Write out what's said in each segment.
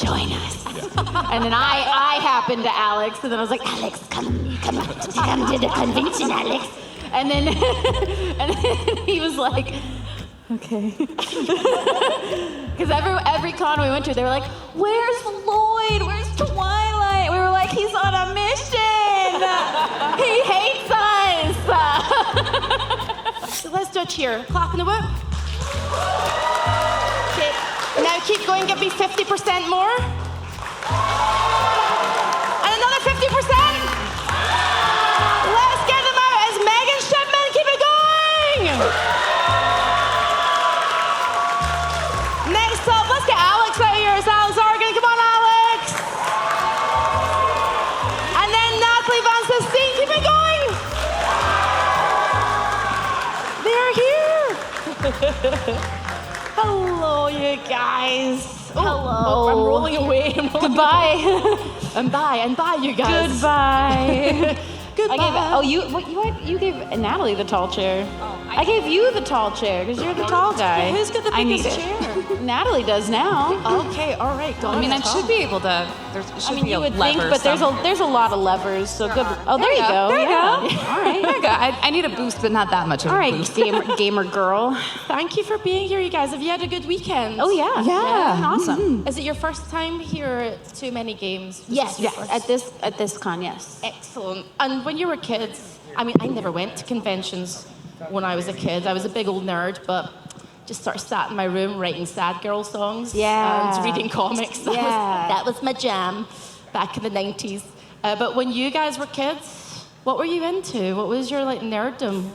join us. And then I happened to Alex, and then I was like, Alex, come to the convention, Alex. And then he was like, okay. Because every con we went to, they were like, where's Loid? Where's Twilight? We were like, he's on a mission. He hates us. So let's do a cheer. Clap in the whoop. Okay. Now keep going. Give me 50% more. And another 50%. Let's get them out as Megan Shipman. Keep it going. Next up, let's get Alex out here. It's Alex Organ. Come on, Alex. And then Natalie Van Sistine. Keep it going. They're here. Hello, you guys. Hello. Oh, I'm rolling away. Goodbye. And bye, you guys. Goodbye. Goodbye. You gave Natalie the tall chair. I gave you the tall chair because you're the tall guy. Who's got the biggest chair? Natalie does now. Okay, all right. I mean, I should be able to. There should be a lever. Think, but there's a lot of levers. So good. Oh, there you go. There you go. All right. There you go. I need a boost, but not that much of a boost. All right, gamer girl. Thank you for being here, you guys. Have you had a good weekend? Oh yeah. Awesome. Mm-hmm. Is it your first time here at Too Many Games? Yes. At this con, yes. Excellent. And when you were kids, I mean, I never went to conventions when I was a kid. I was a big old nerd, but just sort of sat in my room writing sad girl songs and reading comics. That was my jam back in the 90s. But when you guys were kids, what were you into? What was your nerddom?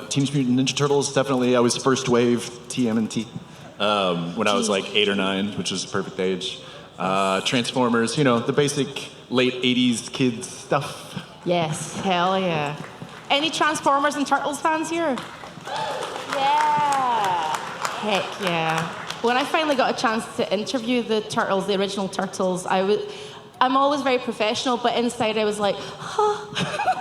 Teenage Mutant Ninja Turtles, definitely. I was first wave TMNT when I was like 8 or 9, which was a perfect age. Transformers, the basic late 80s kids stuff. Yes, hell yeah. Any Transformers and Turtles fans here? Yeah. Heck yeah. When I finally got a chance to interview the Turtles, the original Turtles, I'm always very professional, but inside I was like,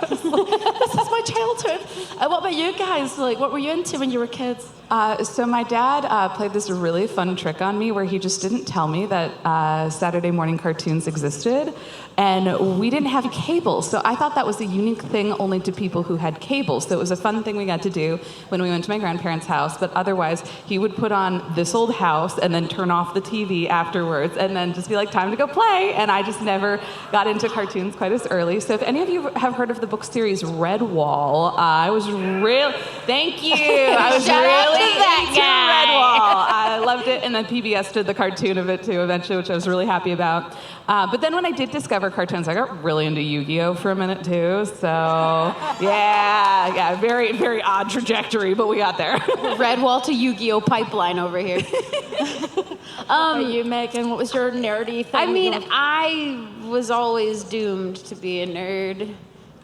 this is my childhood. What about you guys? What were you into when you were kids? So my dad played this really fun trick on me where he just didn't tell me that Saturday morning cartoons existed, and we didn't have cable. So I thought that was a unique thing only to people who had cable. So it was a fun thing we got to do when we went to my grandparents' house, but otherwise he would put on This Old House and then turn off the TV afterwards and then just be like, time to go play. And I just never got into cartoons quite as early. So if any of you have heard of the book series Redwall, I was really... Thank you! I was really into Redwall. I loved it, and then PBS did the cartoon of it too eventually, which I was really happy about. But then when I did discover cartoons, I got really into Yu-Gi-Oh! For a minute too. So yeah, very, very odd trajectory, but we got there. Redwall to Yu-Gi-Oh! Pipeline over here. What about you, Megan? What was your nerdy thing? I mean, I was always doomed to be a nerd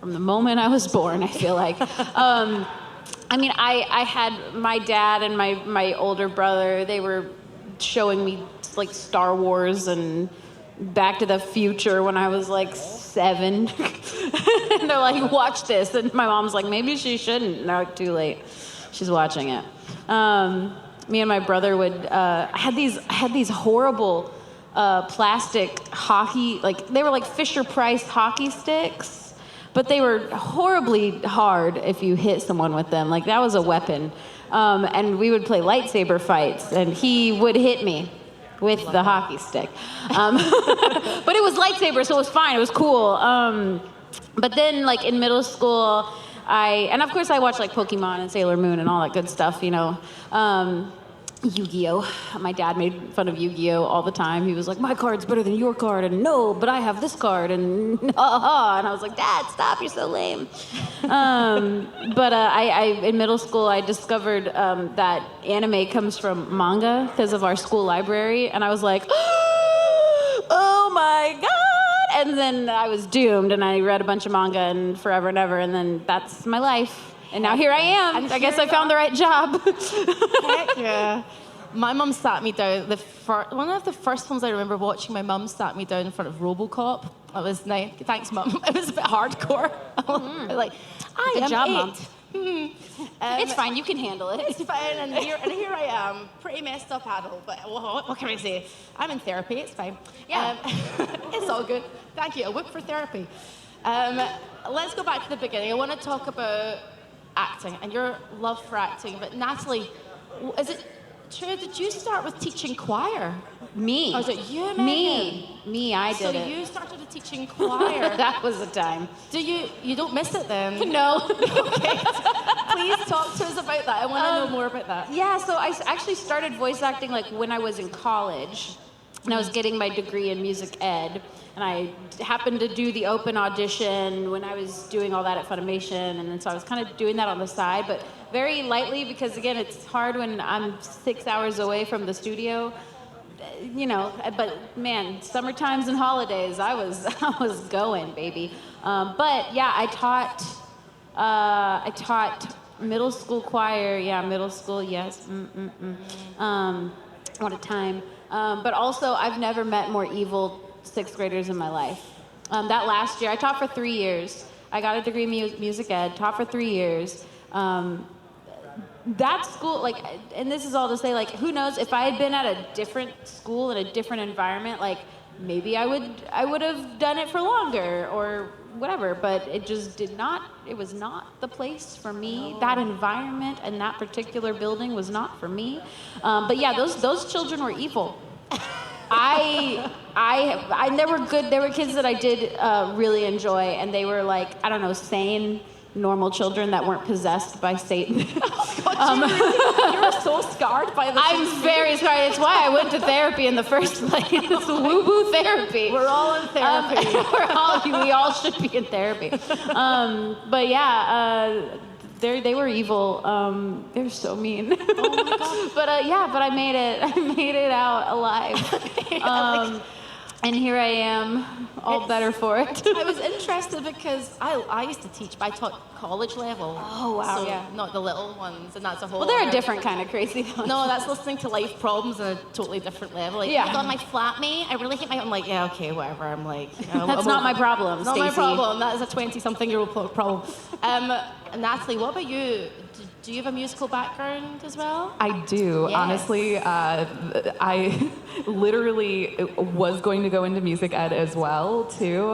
from the moment I was born, I feel like. I mean, I had my dad and my older brother, they were showing me Star Wars and Back to the Future when I was 7. And they're like, watch this. And my mom's like, maybe she shouldn't. No, too late. She's watching it. Me and my brother would, I had these horrible plastic hockey, they were like Fisher-Price hockey sticks. But they were horribly hard if you hit someone with them. That was a weapon. And we would play lightsaber fights, and he would hit me with the hockey stick. But it was lightsaber, so it was fine. It was cool. But then, in middle school, and of course I watched Pokemon and Sailor Moon and all that good stuff, Yu-Gi-Oh! My dad made fun of Yu-Gi-Oh! All the time. He was like, my card's better than your card, and no, but I have this card, and ha-ha. And I was like, Dad, stop, you're so lame. But in middle school, I discovered that anime comes from manga because of our school library, and I was like, oh my God! And then I was doomed, and I read a bunch of manga and forever and ever, and then that's my life. And now here I am. I guess I found the right job. Heck yeah. My mum sat me down. One of the first films I remember watching, my mum sat me down in front of RoboCop. That was nice. Thanks, Mum. It was a bit hardcore. Good job, Mum. It's fine. You can handle it. It's fine, and here I am, pretty messed up adult, but what can I say? I'm in therapy, it's fine. Yeah. It's all good. Thank you, a whip for therapy. Let's go back to the beginning. I want to talk about acting and your love for acting, but Natalie, is it true, did you start with teaching choir? Me. Or is it you, Megan? Me, I did it. So you started teaching choir. That was a time. Do you don't miss it then? No. Okay. Please talk to us about that. I want to know more about that. Yeah, so I actually started voice acting like when I was in college, and I was getting my degree in music ed, and I happened to do the open audition when I was doing all that at Funimation, and then so I was kind of doing that on the side, but very lightly because again, it's hard when I'm 6 hours away from the studio. You know, but man, summer times and holidays, I was going, baby. But yeah, I taught middle school choir. Yeah, middle school, yes. What a time. But also, I've never met more evil sixth graders in my life. That last year, I taught for 3 years. I got a degree in music ed, taught for 3 years. That school, like, and this is all to say, like, who knows, if I had been at a different school in a different environment, like, maybe I would have done it for longer or whatever, but it just it was not the place for me. That environment and that particular building was not for me. But yeah, those children were evil. There were good, there were kids that I did really enjoy, and they were like, I don't know, sane, normal children that weren't possessed by Satan. You're so scarred by this. I'm very scarred. It's why I went to therapy in the first place. Woo-woo therapy. We're all in therapy. We all should be in therapy. But yeah, they were evil. They're so mean. Oh my God. But I made it out alive. And here I am, all better for it. I was interested because I used to teach, but I taught college level. Oh, wow, so yeah. Not the little ones, and that's a whole Well, they're a other- different kind of crazy. No, that's listening to life problems on a totally different level. Like, Yeah. oh my God, my flatmate, I really hate my... I'm like, yeah, okay, whatever. I'm like... That's not my problem, It's not my Stacey. problem. That is a 20-something-year-old problem. Natalie, what about you? Do you have a musical background as well? I do. Yes. Honestly, I literally was going to go into music ed as well, too.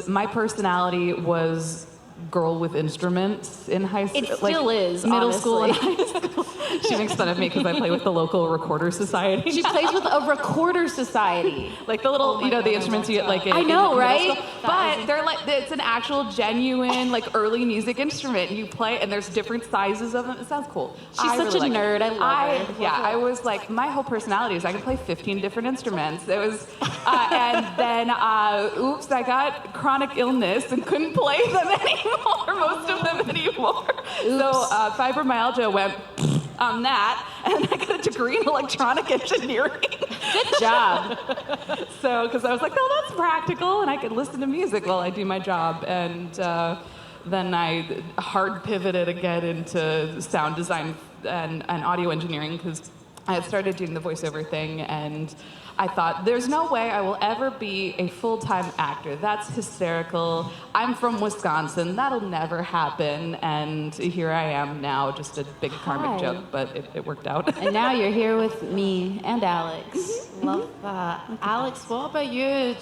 My personality was girl with instruments in high school. It still is, middle school and honestly. high school. She makes fun of me because I play with the local recorder society. She plays with a recorder society. Like the little, the instruments you get like in I know, in middle right? school. But they're like, it's an actual genuine like early music instrument. You play and there's different sizes of them. It sounds cool. She's such a nerd. I love her. Yeah, I was like, my whole personality is I can play 15 different instruments. It was, and then, oops, I got chronic illness and couldn't play them anymore, most of them anymore. So fibromyalgia went on that, and I got a degree in electronic engineering. Good job. So, because I was like, oh, that's practical, and I could listen to music while I do my job. And then I hard pivoted again into sound design and audio engineering because I had started doing the voiceover thing, and I thought, there's no way I will ever be a full-time actor. That's hysterical. I'm from Wisconsin. That'll never happen. And here I am now, just a big karmic joke, but it worked out. And now you're here with me and Alex. Love that. Alex, what about you?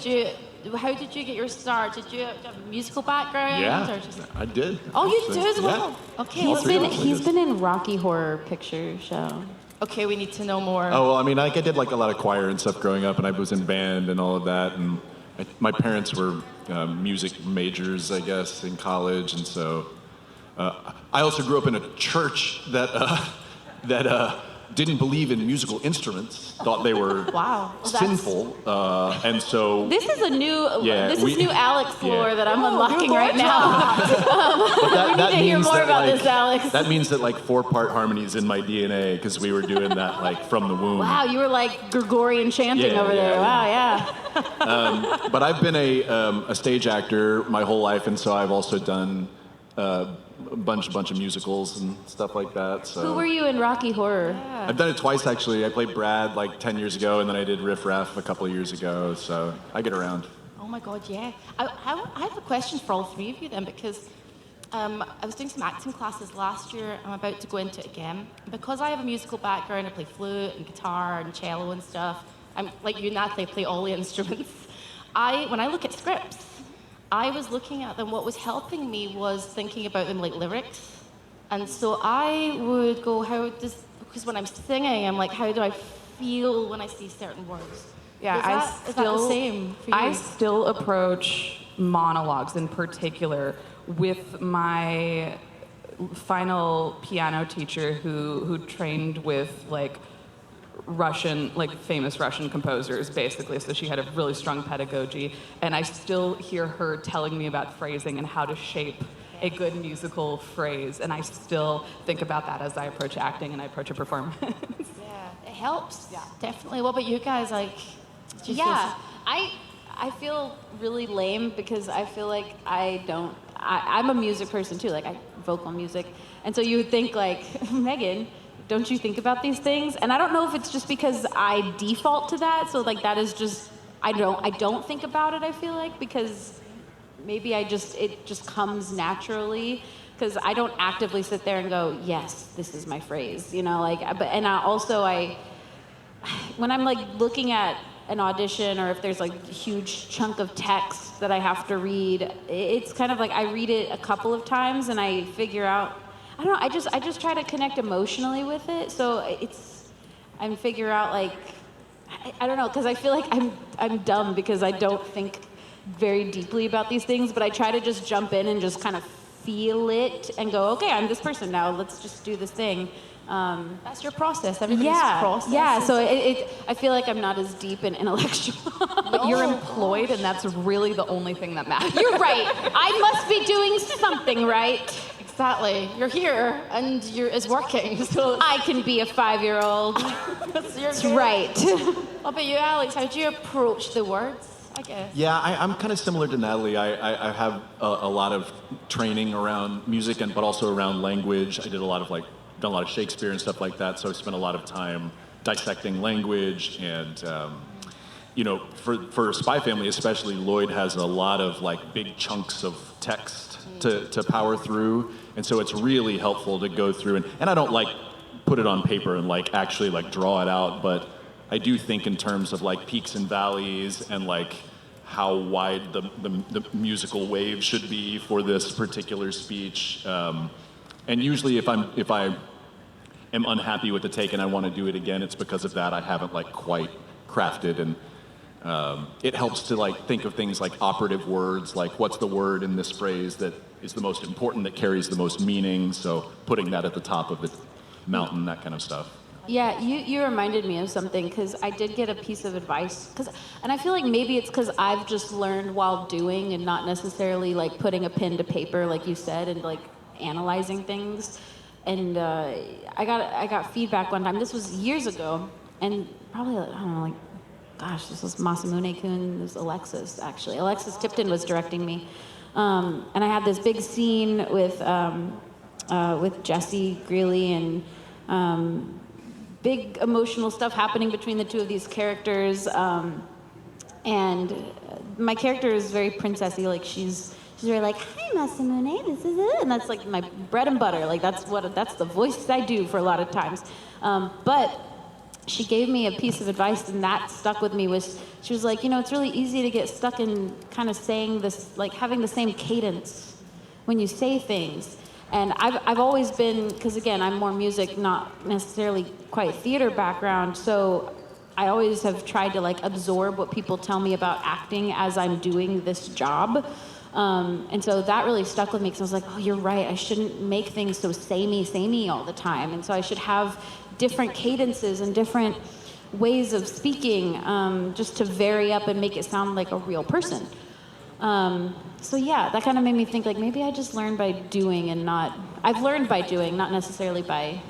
How did you get your start? Did you have a musical background? Yeah, Or just... I did. Oh, you actually. do as well? Yeah. Okay. He's been in Rocky Horror Picture Show. Okay, we need to know more. Oh, well, I mean, I did like a lot of choir and stuff growing up, and I was in band and all of that. And my parents were music majors, I guess, in college, and so I also grew up in a church that didn't believe in musical instruments, thought they were sinful, and so This is new Alex lore Yeah. that I'm unlocking right now. But that to hear means more that, about like, this, Alex. That means that like 4-part harmony is in my DNA because we were doing that like from the womb. Wow, you were like Gregorian chanting Yeah, over there. yeah. Wow, yeah. But I've been a stage actor my whole life, and so I've also done a bunch of musicals and stuff like that. So Who were you in Rocky Horror? I've done it twice actually. I played Brad like 10 years ago, and then I did Riff Raff a couple of years ago. So I get around. Oh my God, yeah. I have a question for all three of you then, because I was doing some acting classes last year. I'm about to go into it again. Because I have a musical background, I play flute and guitar and cello and stuff. I'm like you, Natalie, I play all the instruments. When I look at scripts, I was looking at them. What was helping me was thinking about them like lyrics. And so I would go, because when I'm singing, I'm like, how do I feel when I see certain words? Yeah, is that the same for you? I still approach monologues in particular with my final piano teacher who trained with like famous Russian composers, basically. So she had a really strong pedagogy, and I still hear her telling me about phrasing and how to shape a good musical phrase, and I still think about that as I approach acting and I approach a performance. Yeah, it helps. Yeah, definitely. What about you guys? Yeah, I feel really lame because I feel like I'm a music person too, like vocal music, and so you would think like, Megan, don't you think about these things? And I don't know if it's just because I default to that, so like that is just, I don't think about it, I feel like, because maybe it just comes naturally, because I don't actively sit there and go, yes, this is my phrase, you know, like, when I'm like looking at an audition, or if there's like a huge chunk of text that I have to read, it's kind of like I read it a couple of times and I figure out, I don't know, I just try to connect emotionally with it. So I figure out like, I don't know, because I feel like I'm dumb because I don't think very deeply about these things, but I try to just jump in and just kind of feel it and go, okay, I'm this person now, let's just do this thing. That's your process. Everybody's process. Yeah, so I feel like I'm not as deep and intellectual. But you're employed, and that's really the only thing that matters. You're right. I must be doing something right. Exactly. You're here, and it's working. So I can be a 5-year-old. That's right. What about you, Alex? How do you approach the words, I guess? Yeah, I'm kind of similar to Natalie. I have a lot of training around music, but also around language. I did done a lot of Shakespeare and stuff like that, so I spent a lot of time dissecting language, and for Spy Family especially, Loid has a lot of like big chunks of text to power through, and so it's really helpful to go through, and I don't like put it on paper and like actually like draw it out, but I do think in terms of like peaks and valleys and like how wide the musical wave should be for this particular speech. And usually if I am unhappy with the take and I want to do it again, it's because of that. I haven't like quite crafted, and it helps to like think of things like operative words, like what's the word in this phrase that is the most important, that carries the most meaning. So putting that at the top of the mountain, that kind of stuff. Yeah, you reminded me of something, because I did get a piece of advice, and I feel like maybe it's because I've just learned while doing and not necessarily like putting a pen to paper, like you said, and like analyzing things. And I got feedback one time. This was years ago, and probably, I don't know, like, gosh, this was Masamune-kun, this was Alexis, actually. Alexis Tipton was directing me. And I had this big scene with Jesse Greeley, and big emotional stuff happening between the two of these characters. And my character is very princessy, like she's very like, hi Masamune, this is it. And that's like my bread and butter. Like that's the voice I do for a lot of times. But she gave me a piece of advice, and that stuck with me. She was like, it's really easy to get stuck in kind of saying this, like having the same cadence when you say things. And I've always been, because again, I'm more music, not necessarily quite theater background, so I always have tried to like absorb what people tell me about acting as I'm doing this job. And so that really stuck with me, because I was like, oh, you're right, I shouldn't make things so samey all the time. And so I should have different cadences and different ways of speaking, just to vary up and make it sound like a real person. So yeah, that kind of made me think like maybe I just learned by doing, I've learned by doing, not necessarily by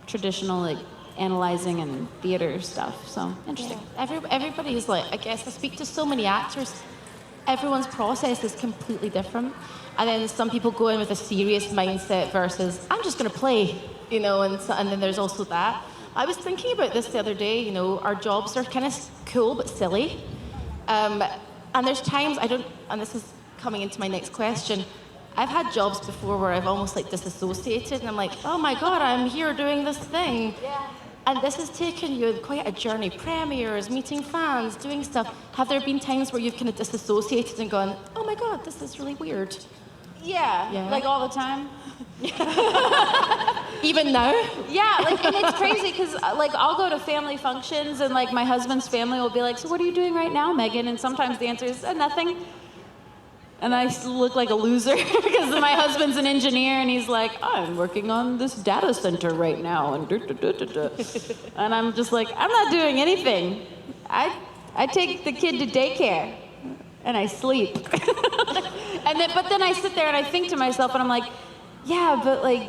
traditional like analyzing and theater stuff. So interesting. Yeah. Everybody's like, I guess I speak to so many actors, everyone's process is completely different. And then some people go in with a serious mindset versus, I'm just going to play, and then there's also that. I was thinking about this the other day, our jobs are kind of cool but silly. And there's times and this is coming into my next question, I've had jobs before where I've almost like disassociated, and I'm like, oh my God, I'm here doing this thing. Yeah. And this has taken you quite a journey. Premieres, meeting fans, doing stuff. Have there been times where you've kind of disassociated and gone, oh my God, this is really weird? Yeah. Like all the time. Even now? Yeah, like, and it's crazy because like I'll go to family functions and like my husband's family will be like, so what are you doing right now, Megan? And sometimes the answer is nothing. And I look like a loser because my husband's an engineer and he's like, I'm working on this data center right now. And I'm just like, I'm not doing anything. I take the kid to daycare and I sleep. But then I sit there and I think to myself and I'm like, yeah, but like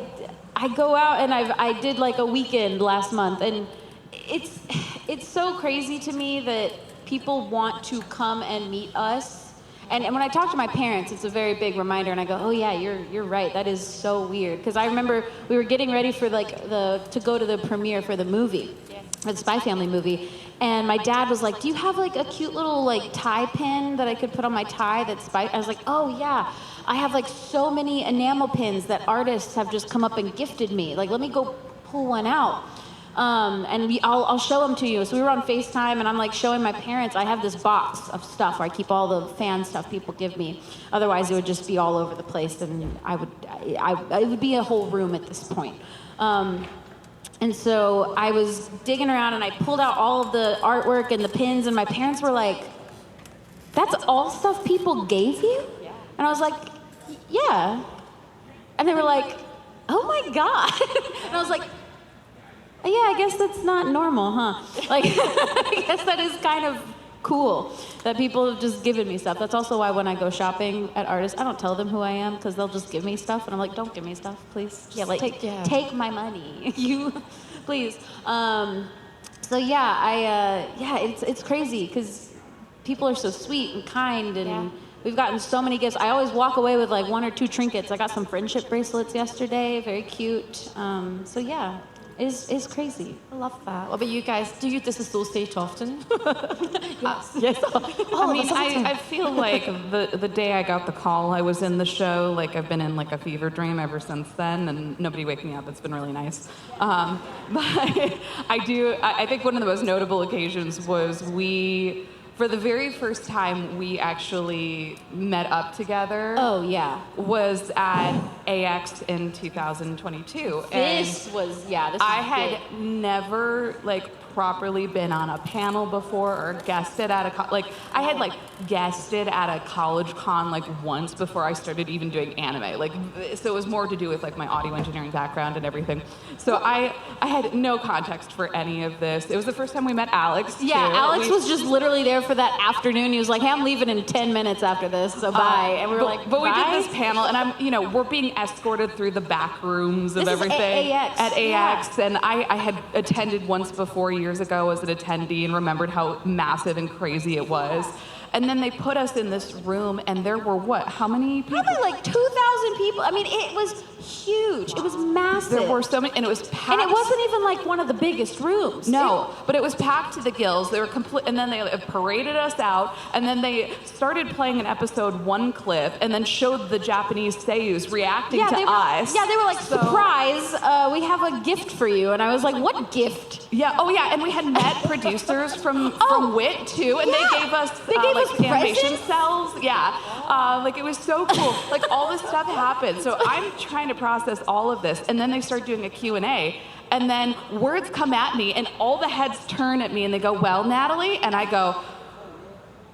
I go out and I did like a weekend last month and it's so crazy to me that people want to come and meet us. And when I talk to my parents, it's a very big reminder, and I go, "Oh yeah, you're right. That is so weird." Because I remember we were getting ready for to go to the premiere for the movie, for the Spy Family movie, and my dad was like, "Do you have like a cute little like tie pin that I could put on my tie that's Spy?" I was like, "Oh yeah, I have like so many enamel pins that artists have just come up and gifted me. Like, let me go pull one out." I'll show them to you. So we were on FaceTime, and I'm like showing my parents. I have this box of stuff where I keep all the fan stuff people give me. Otherwise, it would just be all over the place, and it would be a whole room at this point. And so I was digging around, and I pulled out all of the artwork and the pins, and my parents were like, "That's all stuff people gave you?" Yeah. And I was like, "Yeah." And they were like, "Oh my God!" And I was like, yeah, I guess that's not normal, huh? Like, I guess that is kind of cool that people have just given me stuff. That's also why when I go shopping at artists, I don't tell them who I am because they'll just give me stuff, and I'm like, don't give me stuff, please. Yeah, like take my money, you, please. So yeah, it's crazy because people are so sweet and kind, and we've gotten so many gifts. I always walk away with like 1 or 2 trinkets. I got some friendship bracelets yesterday, very cute. So yeah. Is crazy. I love that. What about you guys? Do you disassociate often? Yes. I mean, I feel like the day I got the call, I was in the show. Like I've been in like a fever dream ever since then, and nobody wake me up. It's been really nice. But I think one of the most notable occasions was for the very first time we actually met up together. Oh yeah. Was at AX in 2022. This I had never like properly been on a panel before or guested at I had like guested at a college con like once before I started even doing anime. Like so it was more to do with like my audio engineering background and everything. So I had no context for any of this. It was the first time we met Alex. Yeah, Alex was just literally there for that afternoon. He was like, "Hey, I'm leaving in 10 minutes after this, so bye." And we were like, but we bye? did this panel, and we're being escorted through the back rooms of This is everything AX. at AX, and I had attended once before years ago as an attendee and remembered how massive and crazy it was. And then they put us in this room, and there were how many people? Probably like 2,000 people. I mean, it was huge. It was massive. There were so many, and it was packed. And it wasn't even like one of the biggest rooms. No, but it was packed to the gills. They were complete, and then they paraded us out, and then they started playing an episode 1 clip, and then showed the Japanese seiyus reacting to us. Yeah, they were like, "Surprise! We have a gift for you." And I was like, "What gift?" Yeah. Oh yeah, and we had met producers from WIT too, and they gave us animation cells. Yeah. Like it was so cool. Like all this stuff happened. So I'm trying to process all of this, and then they start doing a Q&A, and then words come at me, and all the heads turn at me, and they go, "Well, Natalie," and I go,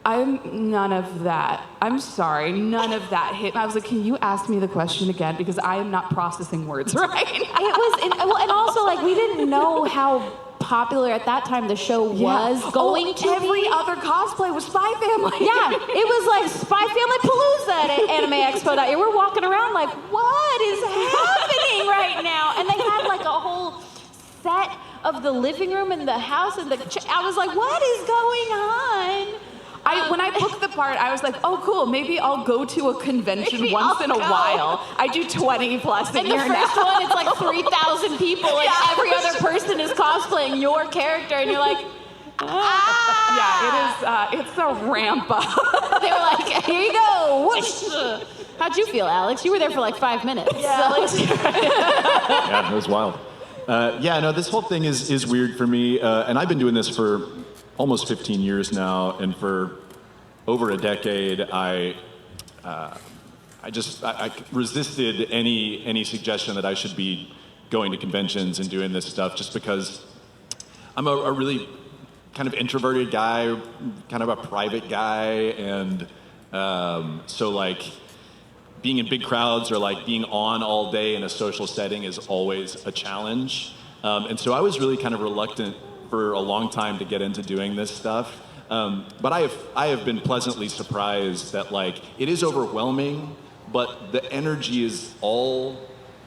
"I'm none of that. I'm sorry, none of that hit." I was like, "Can you ask me the question again? Because I am not processing words right now." It was, and also like we didn't know how popular at that time the show was going to every be. other cosplay was Spy Family. Yeah, it was like Spy Family Palooza at Anime Expo that year. We're walking around like, what is happening right now? And they had like a whole set of the living room and the house and I was like, what is going on? When I booked the part, I was like, oh, cool, maybe I'll go to a convention once in a while. I do 20 plus a year now. And the first one, it's like 3,000 people, and every other person is cosplaying your character, and you're like, Yeah, it's a ramp up. They were like, here you go, whoosh. How'd you feel, Alex? You were there for like 5 minutes. Alex. Yeah, it was wild. This whole thing is weird for me, and I've been doing this for almost 15 years now, and for over a decade, I resisted any suggestion that I should be going to conventions and doing this stuff, just because I'm a really kind of introverted guy, kind of a private guy, and so like being in big crowds or like being on all day in a social setting is always a challenge. And so I was really kind of reluctant for a long time to get into doing this stuff. But I have been pleasantly surprised that like it is overwhelming, but the energy is all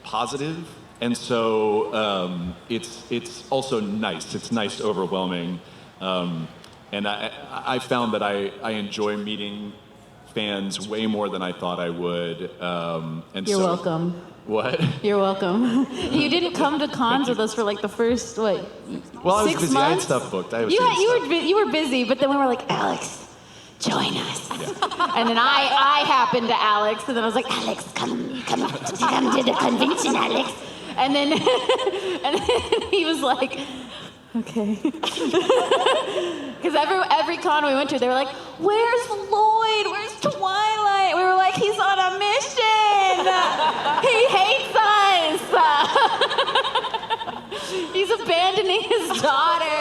positive, and so it's also nice. It's nice, overwhelming, and I found that I enjoy meeting fans way more than I thought I would. And You're welcome. What? You're welcome. You didn't come to cons with us for like the first, what, Well, I was 6 busy. months? I had stuff booked. You were busy, but then we were like, Alex, join us. Yeah. And then I happened to Alex, and then I was like, Alex, come to the convention, Alex. And then he was like, okay. Because every con we went to, they were like, where's Loid? Where's Twilight? We were like, he's on a mission. He hates us. He's abandoning his daughter.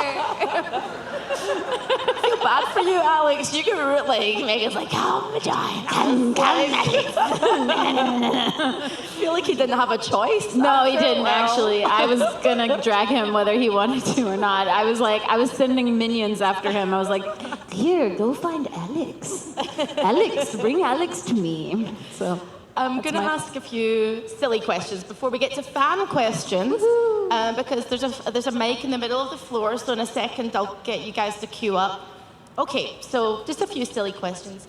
I feel bad for you, Alex. You can Megan's like, come, Alex. I feel like he didn't have a choice. No, he didn't actually. I was gonna drag him whether he wanted to or not. I was sending minions after him. I was like, here, go find Alex. Alex, bring Alex to me. So I'm going to ask a few silly questions before we get to fan questions, because there's a mic in the middle of the floor, so in a second I'll get you guys to queue up. Okay, so just a few silly questions.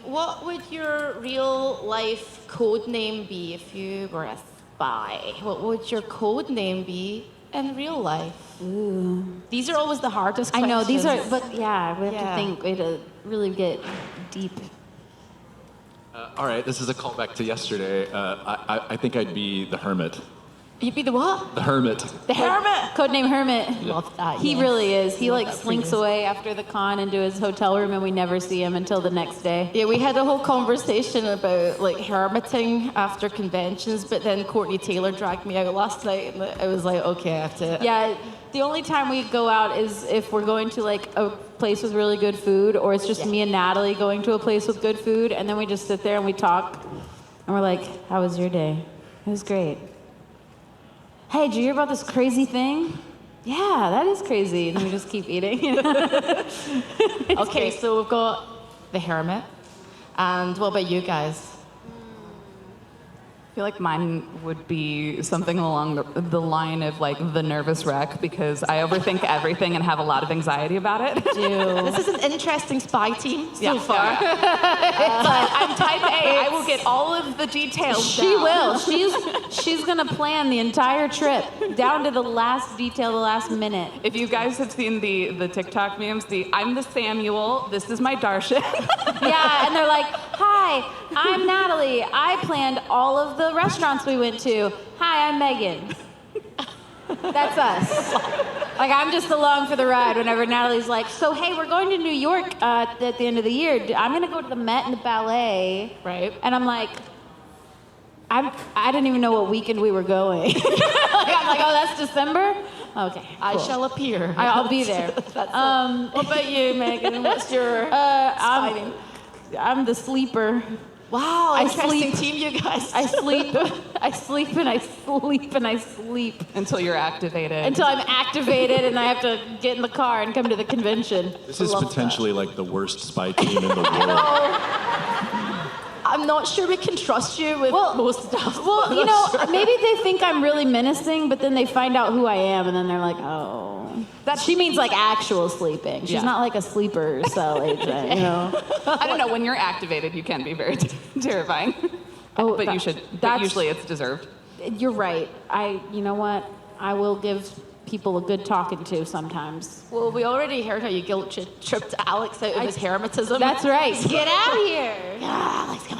What would your real life code name be if you were a spy? What would your code name be in real life? Ooh. These are always the hardest I questions. know, these are, but yeah, we have to think, we have to really get deep. All right, this is a callback to yesterday. I think I'd be the Hermit. You'd be the what? The Hermit. The Hermit! Codename Hermit. Love that, He yes. really is. He like that slinks phrase. away after the con into his hotel room, and we never see him until the next day. Yeah, we had a whole conversation about like hermiting after conventions, but then Courtney Taylor dragged me out last night, and I was like, okay, I have to. Yeah, the only time we go out is if we're going to like a place with really good food, or it's just me and Natalie going to a place with good food, and then we just sit there and we talk, and we're like, how was your day? It was great. Hey, did you hear about this crazy thing? Yeah, that is crazy. And then we just keep eating. Okay, so we've got the Hermit, and what about you guys? I feel like mine would be something along the line of like the nervous wreck, because I overthink everything and have a lot of anxiety about it. This is an interesting spy team so far. But I'm type A. I will get all of the details. She will. She's gonna plan the entire trip down to the last detail, the last minute. If you guys have seen the TikTok memes, I'm the Samuel, this is my Darshan. Yeah, and they're like, hi, I'm Natalie. I planned all of the restaurants we went to. Hi, I'm Megan. That's us. Like, I'm just along for the ride whenever Natalie's like, so hey, we're going to New York at the end of the year. I'm gonna go to the Met and the ballet. Right. And I'm like, I didn't even know what weekend we were going. I'm like, oh, that's December? Okay, I cool. shall appear. I'll be there. What about you, Megan? What's your spy name? I'm the sleeper. Wow, I interesting sleep. team, you guys. I sleep, I sleep, and I sleep, and I sleep Until you're activated. until I'm activated and I have to get in the car and come to the convention. This is potentially like the worst spy team in the world. I'm not sure we can trust you with most stuff. Well, you know, maybe they think I'm really menacing, but then they find out who I am, and then they're like, oh. She means like actual sleeping. She's not like a sleeper cell agent, you know? I don't know, when you're activated, you can be very terrifying. Oh, but that's- usually it's deserved. You're right. You know what? I will give people a good talking to sometimes. Well, we already heard how you tripped Alex out of his hermetism. That's right. Get out of here. Yeah, Alex, come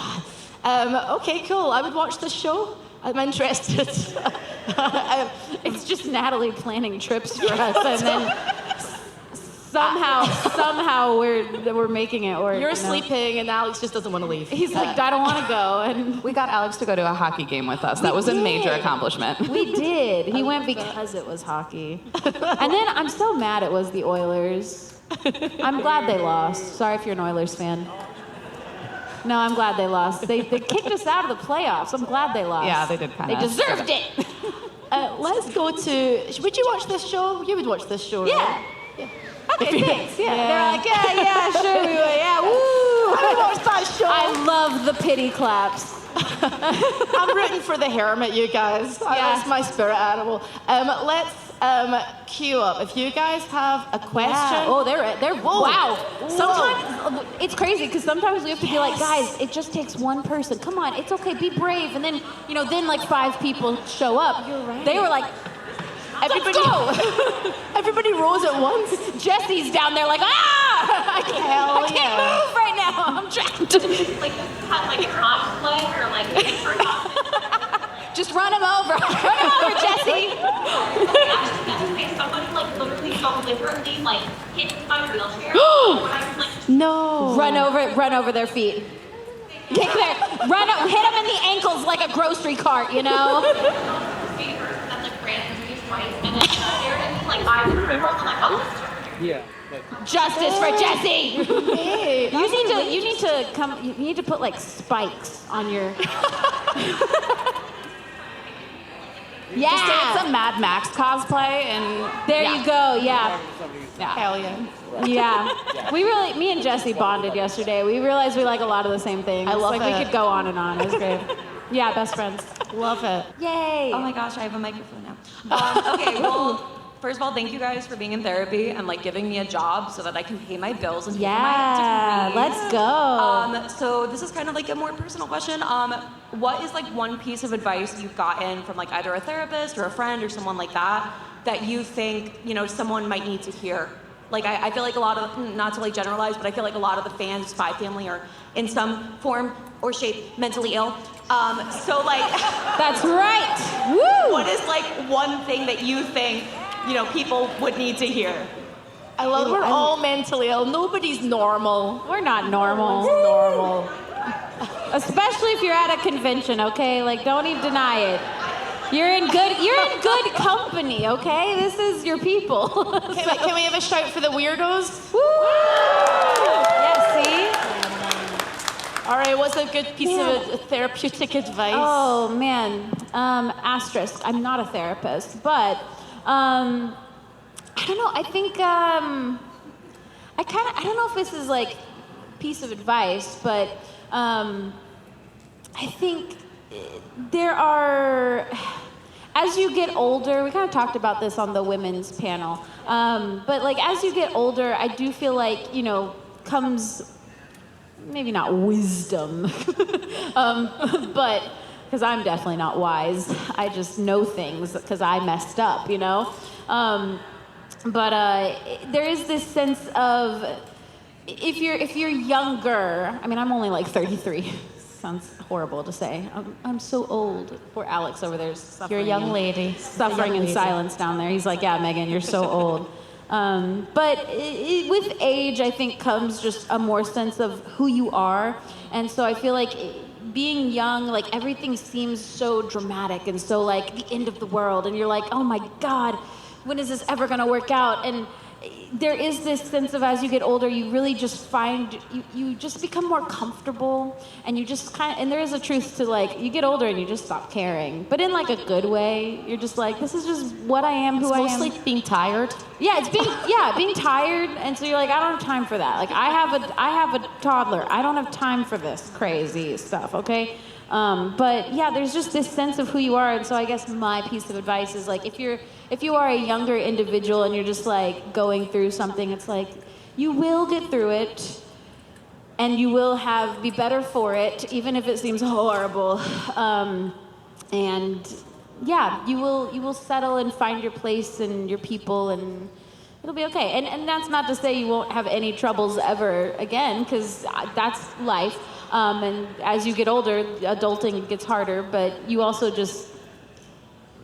Okay, cool. I would watch this show. I'm interested. It's just Natalie planning trips for us, and then somehow we're making it work. You're sleeping, and Alex just doesn't want to leave. He's like, I don't want to go, and We got Alex to go to a hockey game with us. That was a major accomplishment. we did. He went because it was hockey, and then I'm so mad it was the Oilers. I'm glad they lost. Sorry if you're an Oilers fan. No, I'm glad they lost. They kicked us out of the playoffs. I'm glad they lost. Yeah, they did kind They of. deserved it. Let's go to. Would you watch this show? You would watch this show, Yeah. right? Okay, thanks. Yeah. They're like, yeah, sure we will. Yeah, woo. I watched that show. I love the pity claps. I'm rooting for the hermit, you guys. That's my spirit animal. Let's queue up. If you guys have a question. Yeah. Oh, they're wow. Sometimes it's crazy because sometimes we have to be like, guys, it just takes one person. Come on, it's okay, be brave. And then then like 5 people show up. You're right. They were like, Everybody, go. everybody rose at once. Jesse's down there like, I Hell can't move right now. I'm trapped. Like, have like a cosplay or like Just run him over. Run him over, Jesse. actually, somebody like literally deliberately like hit my wheelchair. I was like, No. Run over their feet. Hit them in the ankles like a grocery cart, and like ran into me twice, and then stared at me like I was crippled. I'm like, oh, Yeah. Justice for Jesse. Hey, You need to put like spikes on your. Yeah. Just say it's a Mad Max cosplay, and There you go. Yeah. Hell yeah. Yeah. Me and Jesse bonded yesterday. We realized we like a lot of the same things. I love We it. could go on and on. It was great. Yeah, best friends. Love it. Yay. Oh my gosh, I have a microphone now. Okay, well, first of all, thank you guys for being in therapy and like giving me a job so that I can pay my bills and pay for Yeah, my degrees. let's go. So this is kind of like a more personal question. What is like one piece of advice you've gotten from like either a therapist or a friend or someone like that you think someone might need to hear? Like I feel like a lot of, not to like generalize, but I feel like a lot of the fans of Spy Family are in some form or shape mentally ill. So like, That's right. Woo. what is like one thing that you think people would need to hear? I love we're all mentally ill. Nobody's normal. We're not normal. Normal. Especially if you're at a convention, okay? Like, don't even deny it. You're in good company, okay? This is your people. Can we have a shout for the weirdos? Woo! Yeah, see? All right, what's a good piece of therapeutic advice? Oh man, asterisk. I'm not a therapist, but I don't know. I think I don't know if this is like piece of advice, but I think there are. As you get older, we kind of talked about this on the women's panel, but like as you get older, I do feel like comes. Maybe not wisdom, but because I'm definitely not wise. I just know things because I messed up, But there is this sense of if you're younger. I mean, I'm only like 33. Sounds horrible to say. I'm so old. Poor Alex over there is suffering. You're a young lady. Suffering in silence down there. He's like, yeah, Megan, you're so old. But with age, I think, comes just a more sense of who you are. And so I feel like being young, like everything seems so dramatic and so like the end of the world. And you're like, oh my God, when is this ever going to work out? And there is this sense of as you get older, you really just find, you just become more comfortable and you just and there is a truth to like, you get older and you just stop caring. But in like a good way, you're just like, this is just what I am, who I am. It's mostly being tired. Yeah, it's being tired, and so you're like, I don't have time for that. Like I have a toddler. I don't have time for this crazy stuff, okay? But yeah, there's just this sense of who you are, and so I guess my piece of advice is like, if you are a younger individual and you're just like going through something, it's like you will get through it, and you will be better for it, even if it seems horrible. And yeah, you will settle and find your place and your people, and it'll be okay. And that's not to say you won't have any troubles ever again, because that's life. And as you get older, adulting gets harder, but you also just,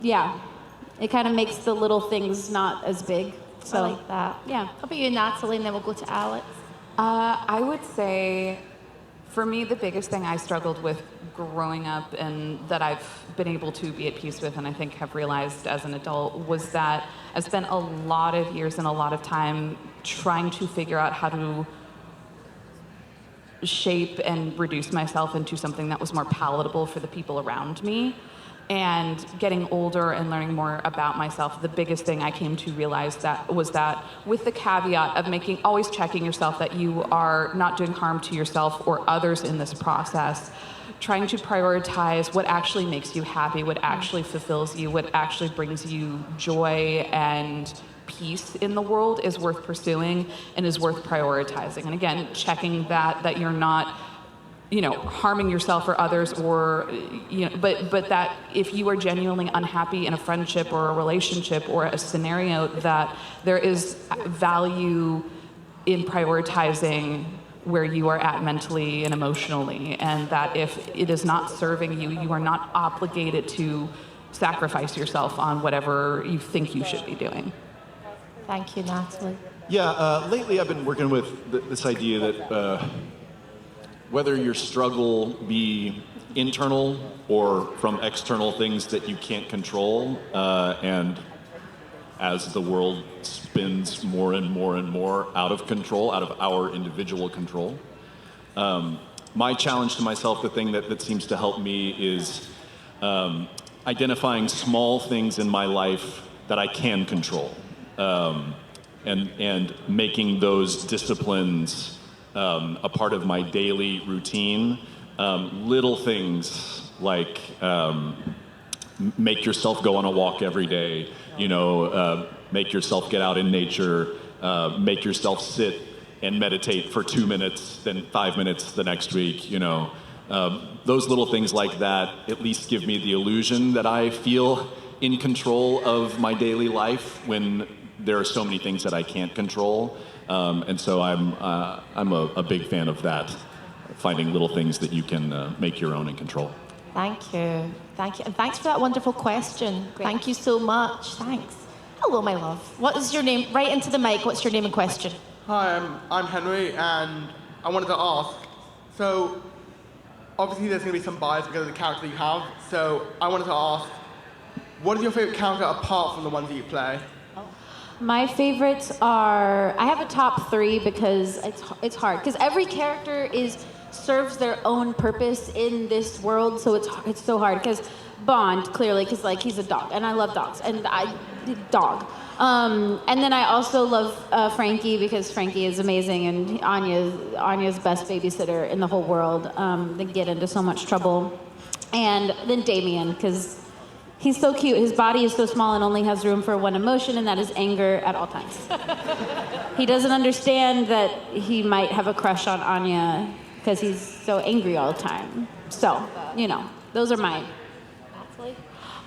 it kind of makes the little things not as big. So, I like that. Yeah. How about you, Natalie, and then we'll go to Alex. I would say, for me, the biggest thing I struggled with growing up and that I've been able to be at peace with and I think have realized as an adult was that I spent a lot of years and a lot of time trying to figure out how to shape and reduce myself into something that was more palatable for the people around me. And getting older and learning more about myself, the biggest thing I came to realize that was that with the caveat of always checking yourself that you are not doing harm to yourself or others in this process, trying to prioritize what actually makes you happy, what actually fulfills you, what actually brings you joy and peace in the world is worth pursuing and is worth prioritizing. And again, checking that you're not harming yourself or others, or but that if you are genuinely unhappy in a friendship or a relationship or a scenario, that there is value in prioritizing where you are at mentally and emotionally, and that if it is not serving you, you are not obligated to sacrifice yourself on whatever you think you should be doing. Thank you, Natalie. Yeah, lately I've been working with this idea that whether your struggle be internal or from external things that you can't control, and as the world spins more and more and more out of control, out of our individual control, my challenge to myself, the thing that seems to help me is identifying small things in my life that I can control, and making those disciplines a part of my daily routine. Little things like make yourself go on a walk every day, make yourself get out in nature, make yourself sit and meditate for 2 minutes, then 5 minutes the next week, those little things like that at least give me the illusion that I feel in control of my daily life when there are so many things that I can't control. And so I'm a big fan of that, finding little things that you can make your own and control. Thank you. Thank you. And thanks for that wonderful question. Great. Thank you so much. Thanks. Hello, my love. What is your name? Right into the mic. What's your name and question? Hi, I'm Henry, and I wanted to ask, so obviously there's going to be some bias because of the character that you have, so I wanted to ask, what is your favorite character apart from the ones that you play? My favorites are, I have a top 3 because it's hard, because every character serves their own purpose in this world, so it's so hard, because Bond, clearly, because he's a dog, and I love dogs, and dog. And then I also love Frankie, because Frankie is amazing, and Anya's best babysitter in the whole world. They get into so much trouble. And then Damien, because he's so cute. His body is so small and only has room for one emotion, and that is anger at all times. He doesn't understand that he might have a crush on Anya because he's so angry all the time. So, those are mine.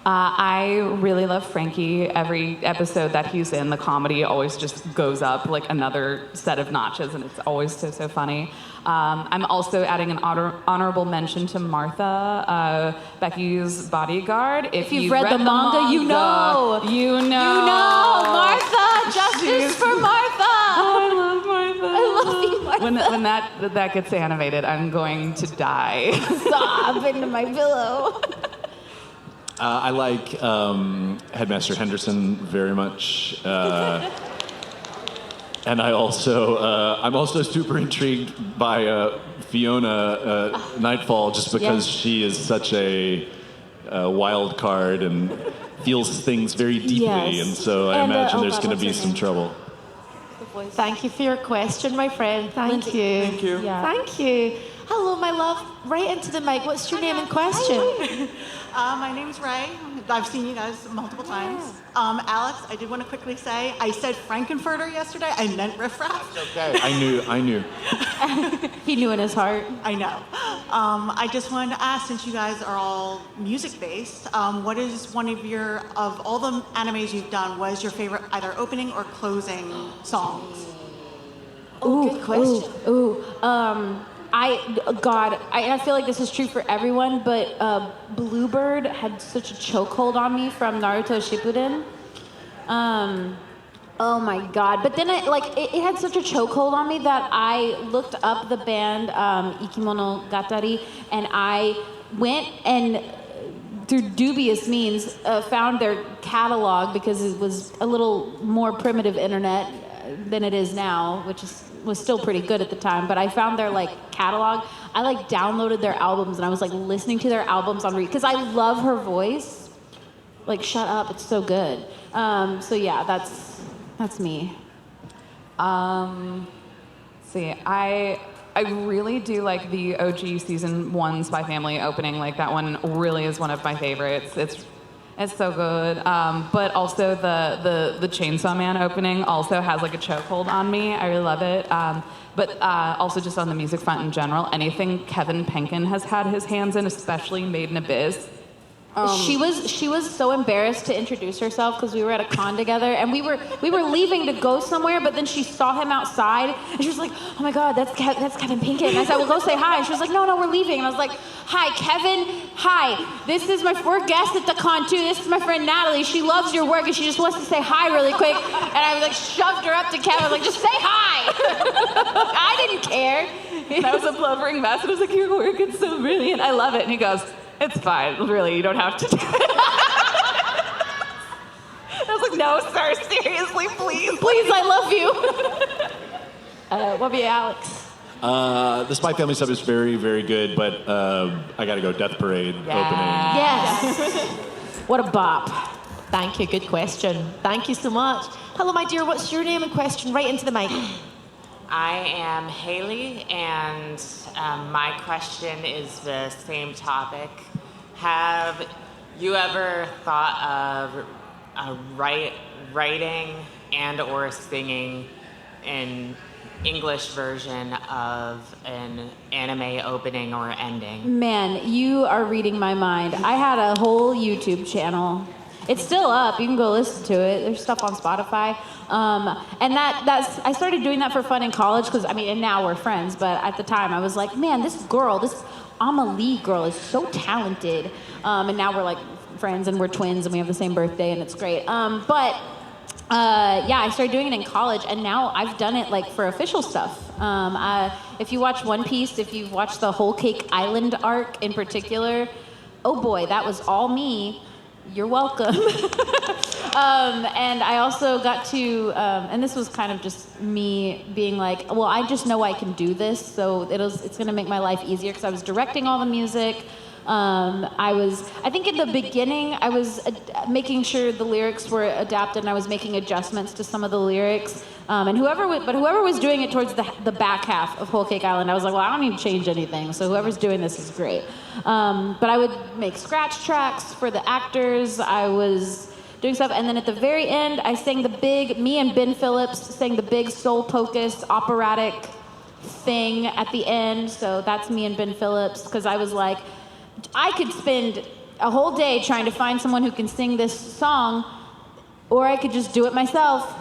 I really love Frankie. Every episode that he's in, the comedy always just goes up like another set of notches, and it's always so funny. I'm also adding an honorable mention to Martha, Becky's bodyguard. If you've read the manga, you know. Martha, justice for Martha. Oh, I love Martha. I love you, Martha. When that gets animated, I'm going to die. Sob into my pillow. I like Headmaster Henderson very much, and I'm also super intrigued by Fiona Nightfall, just because she is such a wild card and feels things very deeply, and so I imagine there's going to be some trouble. Thank you for your question, my friend. Thank you. Thank you. Yeah. Thank you. Hello, my love. Right into the mic. What's your name and question? My name's Ray. I've seen you guys multiple times. Alex, I did want to quickly say, I said Frankenfurter yesterday. I meant riffraff. Okay. I knew. He knew in his heart. I know. I just wanted to ask, since you guys are all music-based, what is of all the animes you've done, what is your favorite either opening or closing songs? Good question. I feel like this is true for everyone, but Bluebird had such a chokehold on me from Naruto Shippuden. Oh my God. But then it had such a chokehold on me that I looked up the band Ikimono Gatari, and I went and through dubious means found their catalog because it was a little more primitive internet than it is now, which was still pretty good at the time. But I found their catalog. I downloaded their albums and I was listening to their albums on because I love her voice. Shut up, it's so good. So yeah, that's me. See, I really do like the OG season 1 Spy Family opening. That one really is one of my favorites. It's so good. But also the Chainsaw Man opening also has a chokehold on me. I really love it. But also just on the music front in general, anything Kevin Penkin has had his hands in, especially Made in Abyss. She was so embarrassed to introduce herself because we were at a con together and we were leaving to go somewhere, but then she saw him outside and she was like, "Oh my God, that's Kevin Pinkett." And I said, "Well, go say hi." And she was like, "No, we're leaving." And I was like, "Hi, Kevin. Hi. This is we're guests at the con too. This is my friend Natalie. She loves your work and she just wants to say hi really quick." And I shoved her up to Kevin. I was like, "Just say hi." I didn't care. That was a blubbering mess. And I was like, "Your work is so brilliant. I love it." And he goes, "It's fine, really, you don't have to do it." I was like, "No, sir, seriously, please. Please, I love you." What about you, Alex? The Spy Family stuff is very, very good, but I gotta go Death Parade opening. Yes. What a bop. Thank you, good question. Thank you so much. Hello, my dear, what's your name and question? Right into the mic. I am Haley, and my question is the same topic. Have you ever thought of writing and or singing an English version of an anime opening or ending? Man, you are reading my mind. I had a whole YouTube channel. It's still up. You can go listen to it. There's stuff on Spotify. And I started doing that for fun in college because, and now we're friends, but at the time I was like, man, this Amelie girl is so talented. And now we're friends and we're twins and we have the same birthday and it's great. I started doing it in college and now I've done it for official stuff. If you watch One Piece, if you've watched the Whole Cake Island arc in particular, oh boy, that was all me. You're welcome. And I also got to, and this was kind of just me being well, I just know I can do this, so it's going to make my life easier because I was directing all the music. I think in the beginning, I was making sure the lyrics were adapted and I was making adjustments to some of the lyrics. And whoever was doing it towards the back half of Whole Cake Island, I was like, well, I don't need to change anything. So whoever's doing this is great. But I would make scratch tracks for the actors. I was doing stuff. And then at the very end, I sang me and Ben Phillips sang the big soul focused operatic thing at the end. So that's me and Ben Phillips because I was like, I could spend a whole day trying to find someone who can sing this song, or I could just do it myself.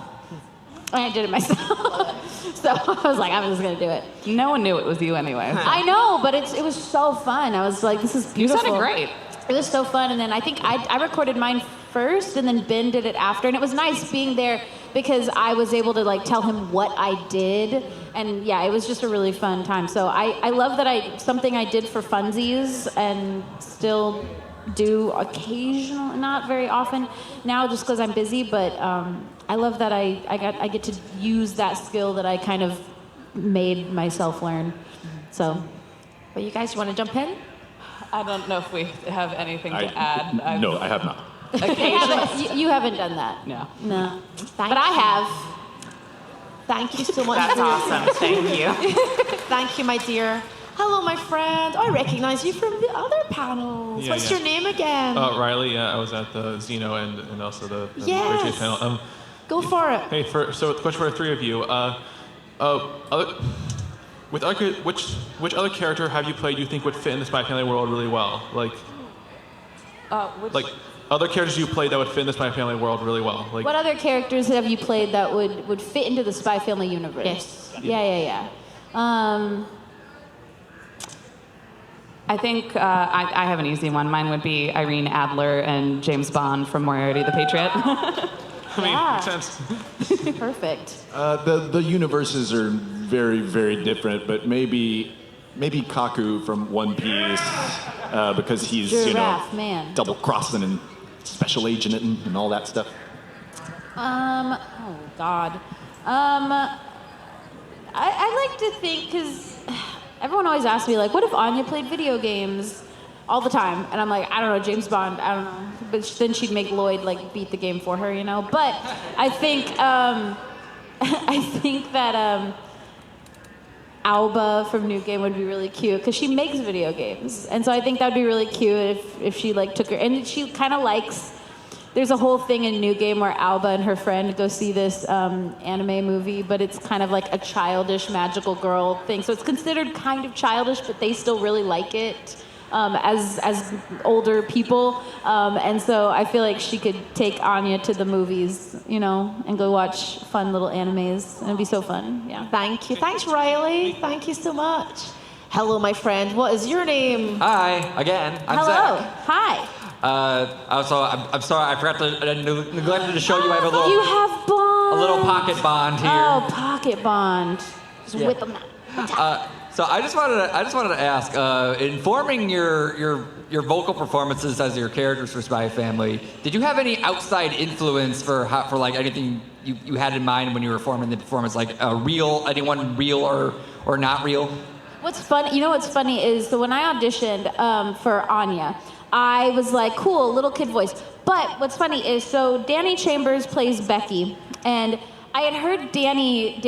And I did it myself. So I was like, I'm just going to do it. No one knew it was you anyway. I know, but it was so fun. I was like, this is beautiful. You sounded great. It was so fun. And then I think I recorded mine first, and then Ben did it after. And it was nice being there because I was able to tell him what I did. And yeah, it was just a really fun time. So I love that something I did for funsies and still do occasionally, not very often now just because I'm busy, but I love that I get to use that skill that I kind of made myself learn. So, but you guys want to jump in? I don't know if we have anything to add. No, I have not. You haven't done that. No. But I have. Thank you so much. That's awesome. Thank you. Thank you, my dear. Hello, my friend. I recognize you from the other panels. Yeah, What's your name again? Riley. I was at the Xeno and also the Yes. Richie panel. Go for it. Hey, so the question for the three of you. Which other character have you played you think would fit in the Spy Family world really well? Other characters you played that would fit in the Spy Family world really well. What other characters have you played that would fit into the Spy Family universe? Yes. Yeah. I think I have an easy one. Mine would be Irene Adler and James Bond from Moriarty the Patriot. I mean, makes sense. Perfect. The universes are very, very different, but maybe Kaku from One Piece, because he's Giraffe, man. double crossing and special agent and all that stuff. Oh God. I like to think, because everyone always asks me, like, what if Anya played video games all the time? And I'm like, I don't know, James Bond, I don't know. But then she'd make Loid, like, beat the game for her, you know? But I think, I think that Alba from New Game would be really cute, because she makes video games. And so I think that would be really cute if she, like, took her, and she kind of likes, there's a whole thing in New Game where Alba and her friend go see this anime movie, but it's kind of like a childish magical girl thing. So it's considered kind of childish, but they still really like it as older people. And so I feel like she could take Anya to the movies, you know, and go watch fun little animes. It'd be so fun, yeah. Thank you. Thanks, Riley. Thank you so much. Hello, my friend. What is your name? Hi, again. I'm Hello. Zach. Hi. Also, I'm sorry, I forgot to neglected to show you. I have a little. You have Bond. A little pocket bond here. Oh, pocket Bond. Just Yeah. whip them out. So I just wanted to ask, informing your vocal performances as your characters for Spy Family, did you have any outside influence for like anything you had in mind when you were forming the performance, like anyone real or not real? What's funny? You know what's funny is, so when I auditioned for Anya, I was like, cool, little kid voice. But what's funny is, so Danny Chambers plays Becky, and I had heard Danny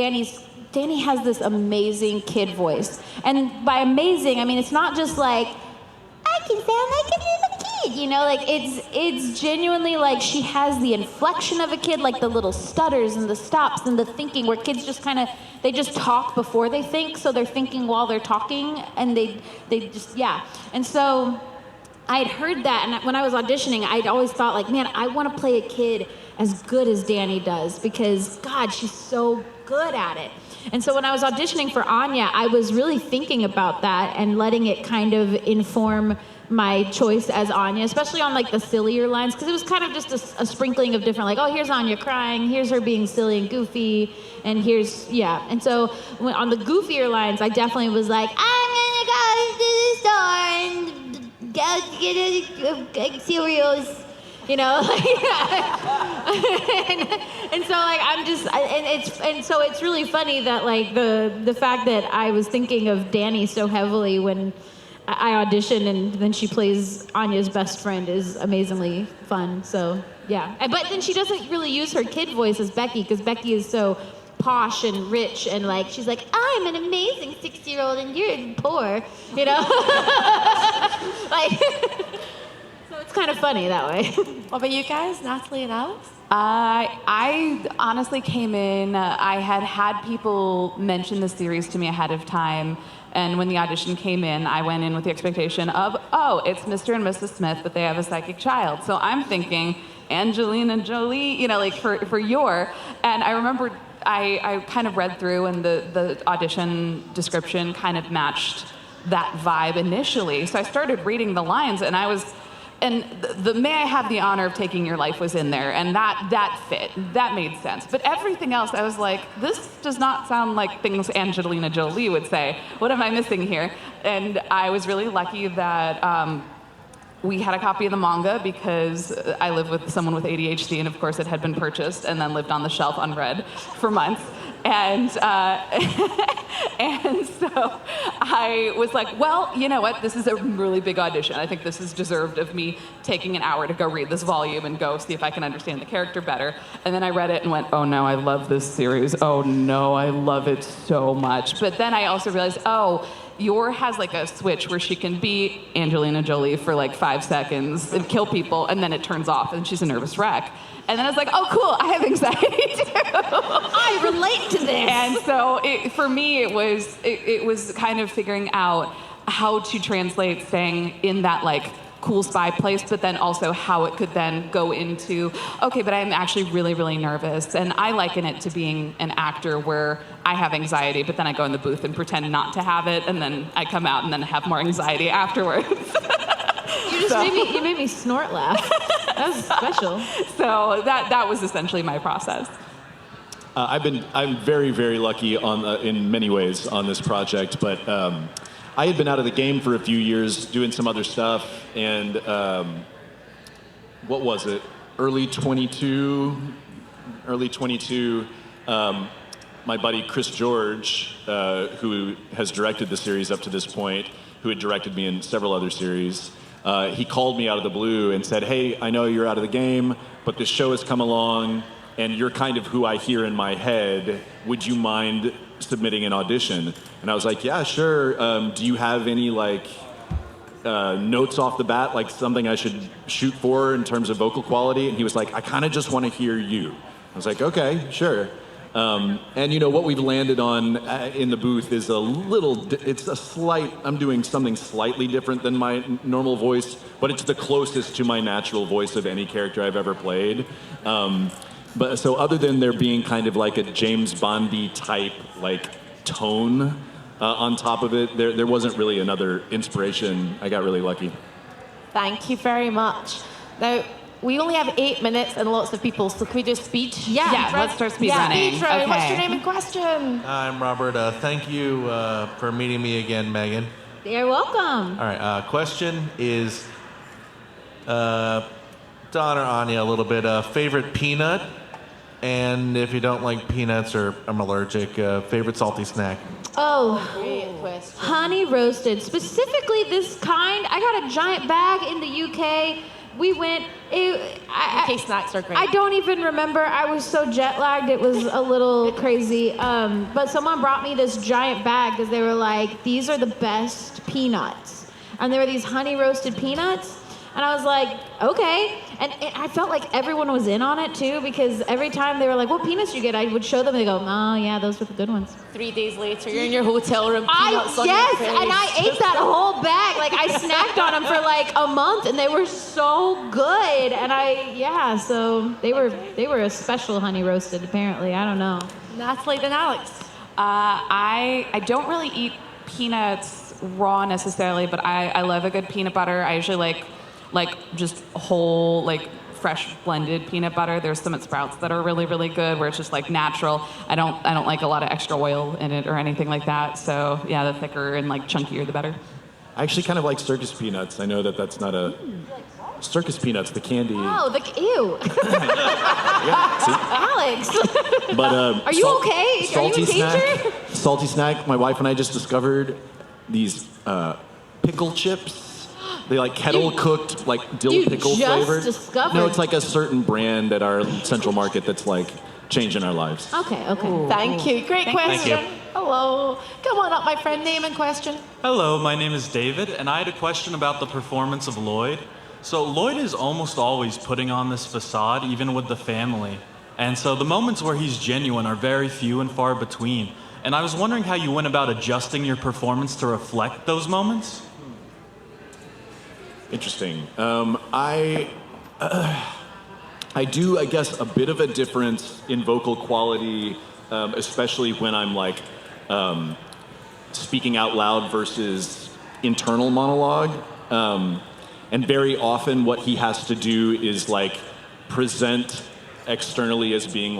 has this amazing kid voice. And by amazing, I mean, it's not just like, I can sound like a little kid, you know? Like, it's genuinely like she has the inflection of a kid, like the little stutters and the stops and the thinking, where kids just kind of, they just talk before they think, so they're thinking while they're talking, and they just, yeah. And so I'd heard that, and when I was auditioning, I'd always thought, like, man, I want to play a kid as good as Danny does, because, God, she's so good at it. And so when I was auditioning for Anya, I was really thinking about that and letting it kind of inform my choice as Anya, especially on, like, the sillier lines, because it was kind of just a sprinkling of different, like, oh, here's Anya crying, here's her being silly and goofy, and here's, yeah. And so on the goofier lines, I definitely was like, I'm gonna go to the store and go get cereals, you know, and so, like, I'm just, and so it's really funny that, like, the fact that I was thinking of Danny so heavily when I auditioned, and then she plays Anya's best friend is amazingly fun. So yeah, but then she doesn't really use her kid voice as Becky, because Becky is so posh and rich, and, like, she's like, I'm an amazing 6-year-old and you're poor, you know. Like. So it's kind of funny that way. What about you guys, Natalie and Alex? I honestly came in, I had people mention the series to me ahead of time, and when the audition came in, I went in with the expectation of, oh, it's Mr. and Mrs. Smith, but they have a psychic child. So I'm thinking Angelina Jolie, you know, like for Yor. And I remember I kind of read through, and the audition description kind of matched that vibe initially. So I started reading the lines, and I was, and the may I have the honor of taking your life was in there, and that fit, that made sense. But everything else, I was like, this does not sound like things Angelina Jolie would say. What am I missing here? And I was really lucky that we had a copy of the manga, because I live with someone with ADHD, and of course it had been purchased and then lived on the shelf unread for months. And and so I was like, well, you know what? This is a really big audition. I think this is deserved of me taking an hour to go read this volume and go see if I can understand the character better. And then I read it and went, oh no, I love this series. Oh no, I love it so much. But then I also realized, oh, Yor has like a switch where she can be Angelina Jolie for like 5 seconds and kill people, and then it turns off and she's a nervous wreck. And then I was like, oh, cool, I have anxiety too. I relate to this. And so for me, it was kind of figuring out how to translate staying in that, like, cool spy place, but then also how it could then go into, okay, but I'm actually really, really nervous. And I liken it to being an actor where I have anxiety, but then I go in the booth and pretend not to have it, and then I come out and then have more anxiety afterwards. You made me snort laugh. That was special. So that was essentially my process. I'm very, very lucky in many ways on this project, but I had been out of the game for a few years doing some other stuff, and what was it? Early 22. My buddy Chris George, who has directed the series up to this point, who had directed me in several other series, he called me out of the blue and said, "Hey, I know you're out of the game, but this show has come along, and you're kind of who I hear in my head. Would you mind submitting an audition?" And I was like, "Yeah, sure. Do you have any notes off the bat, like something I should shoot for in terms of vocal quality?" And he was like, "I kind of just want to hear you." I was like, "Okay, sure." And what we've landed on in the booth is I'm doing something slightly different than my normal voice, but it's the closest to my natural voice of any character I've ever played. But so other than there being kind of like a James Bondy type tone on top of it, there wasn't really another inspiration. I got really lucky. Thank you very much. Now, we only have 8 minutes and lots of people, so can we do speed? Yeah, let's start speed running. Speed running. Okay. What's your name and question? I'm Robert. Thank you for meeting me again, Megan. You're welcome. All right. Question is, Don or Anya, a little bit. Favorite peanut, and if you don't like peanuts or I'm allergic, favorite salty snack. Oh, Great question. honey roasted. Specifically this kind. I got a giant bag in the UK. We went. UK snacks are great. I don't even remember. I was so jet lagged. It was a little crazy. But someone brought me this giant bag because they were like, "These are the best peanuts," and there were these honey roasted peanuts. And I was like, okay. And I felt like everyone was in on it too, because every time they were like, "What peanuts you get?" I would show them. They go, "Oh yeah, those were the good ones." 3 days later, you're in your hotel room. Peanuts on Yes, your face. and I ate that whole bag. I snacked on them for a month, and they were so good. And so they were a special honey roasted. Apparently, I don't know. Natalie, then Alex. I don't really eat peanuts raw necessarily, but I love a good peanut butter. I usually like just whole, fresh blended peanut butter. There's some at Sprouts that are really, really good, where it's just natural. I don't like a lot of extra oil in it or anything like that. So yeah, the thicker and chunkier, the better. I actually kind of like circus peanuts. I know that's not a circus peanuts, the candy. Oh, ew. Yeah, see? Alex. But are you okay? Are you in danger? Salty snack. My wife and I just discovered these pickle chips. They kettle cooked dill pickle flavored. Discovered. No, it's a certain brand at our Central Market that's changing our lives. Okay. Ooh. Thank you. Great question. Thank you. Hello. Come on up, my friend. Name and question. Hello, my name is David, and I had a question about the performance of Loid. So Loid is almost always putting on this facade, even with the family. And so the moments where he's genuine are very few and far between. And I was wondering how you went about adjusting your performance to reflect those moments? Interesting. I do, I guess, a bit of a difference in vocal quality, especially when I'm speaking out loud versus internal monologue. And very often what he has to do is present externally as being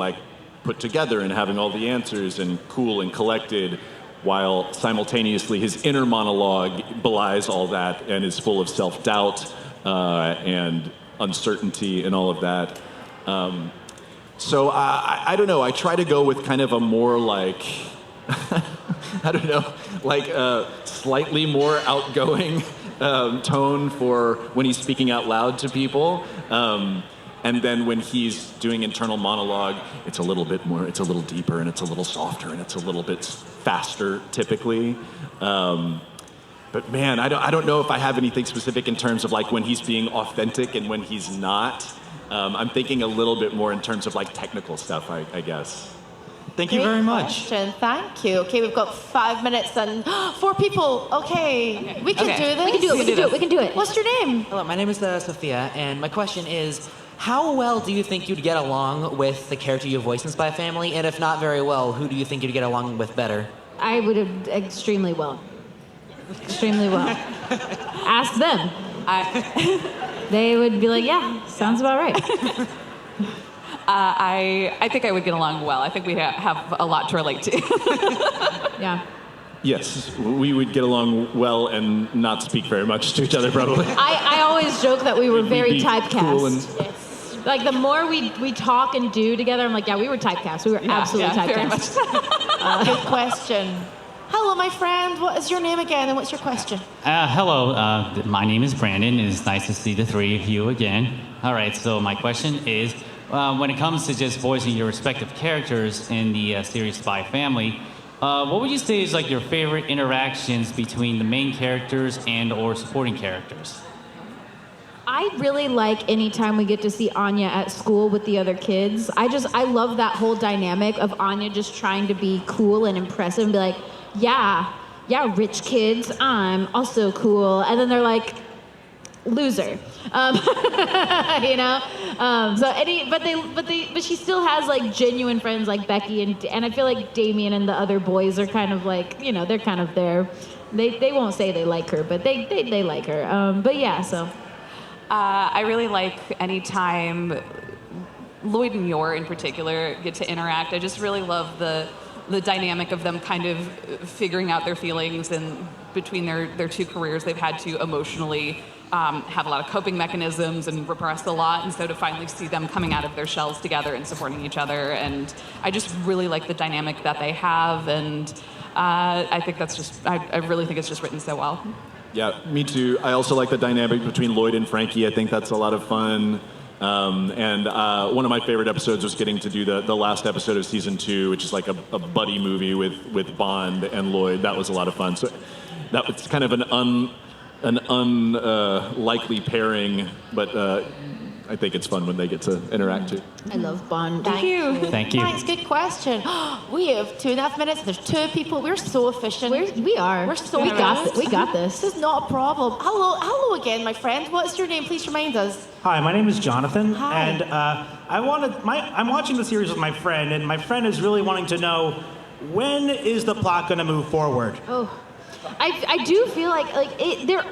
put together and having all the answers and cool and collected, while simultaneously his inner monologue belies all that and is full of self-doubt and uncertainty and all of that. So I don't know, I try to go with kind of a more I don't know, slightly more outgoing tone for when he's speaking out loud to people. And then when he's doing internal monologue, it's a little bit more, it's a little deeper, and it's a little softer, and it's a little bit faster, typically. But man, I don't know if I have anything specific in terms of when he's being authentic and when he's not. I'm thinking a little bit more in terms of technical stuff, I guess. Thank you Great very much. question. Thank you. Okay, we've got 5 minutes and 4 people. Okay, we can do this. We can do it. What's your name? Hello, my name is Sophia, and my question is, how well do you think you'd get along with the character you voice in Spy Family? And if not very well, who do you think you'd get along with better? I would have extremely well. Extremely well. Ask them. They would be like, yeah, sounds about right. I think I would get along well. I think we have a lot to relate to. Yeah. Yes, we would get along well and not speak very much to each other, probably. I always joke that we were very be typecast. cool and- Yes. Like the more we talk and do together, I'm like, yeah, we were typecast. We were absolutely very typecast. Good question. Hello, my friend. What is your name again, and what's your question? Hello, my name is Brandon. It's nice to see the three of you again. All right, so my question is, when it comes to just voicing your respective characters in the series Spy Family, what would you say is like your favorite interactions between the main characters and or supporting characters? I really like anytime we get to see Anya at school with the other kids. I love that whole dynamic of Anya just trying to be cool and impressive and be like, yeah, rich kids, I'm also cool. And then they're like, loser. You know? But she still has like genuine friends like Becky and I feel like Damien and the other boys are kind of like, you know, they're kind of there. They won't say they like her, but they like her. But yeah, so. I really like anytime Loid and Yor in particular get to interact. I just really love the dynamic of them kind of figuring out their feelings, and between their two careers they've had to emotionally have a lot of coping mechanisms and repress a lot, and so to finally see them coming out of their shells together and supporting each other, and I just really like the dynamic that they have, and I think that's just, I really think it's just written so well. Yeah, me too. I also like the dynamic between Loid and Frankie. I think that's a lot of fun. And one of my favorite episodes was getting to do the last episode of season 2, which is like a buddy movie with Bond and Loid. That was a lot of fun. So that was kind of an unlikely pairing, but I think it's fun when they get to interact too. I love Bond. Thank you. Thank you. Thanks, good question. We have 2.5 minutes. There's 2 people. We're so efficient. We are. We're so We got this. This is not a problem. Hello again, my friend. What's your name? Please remind us. Hi, my name is Jonathan, Hi. and I'm watching the series with my friend, and my friend is really wanting to know, when is the plot going to move forward? Oh, I do feel like there.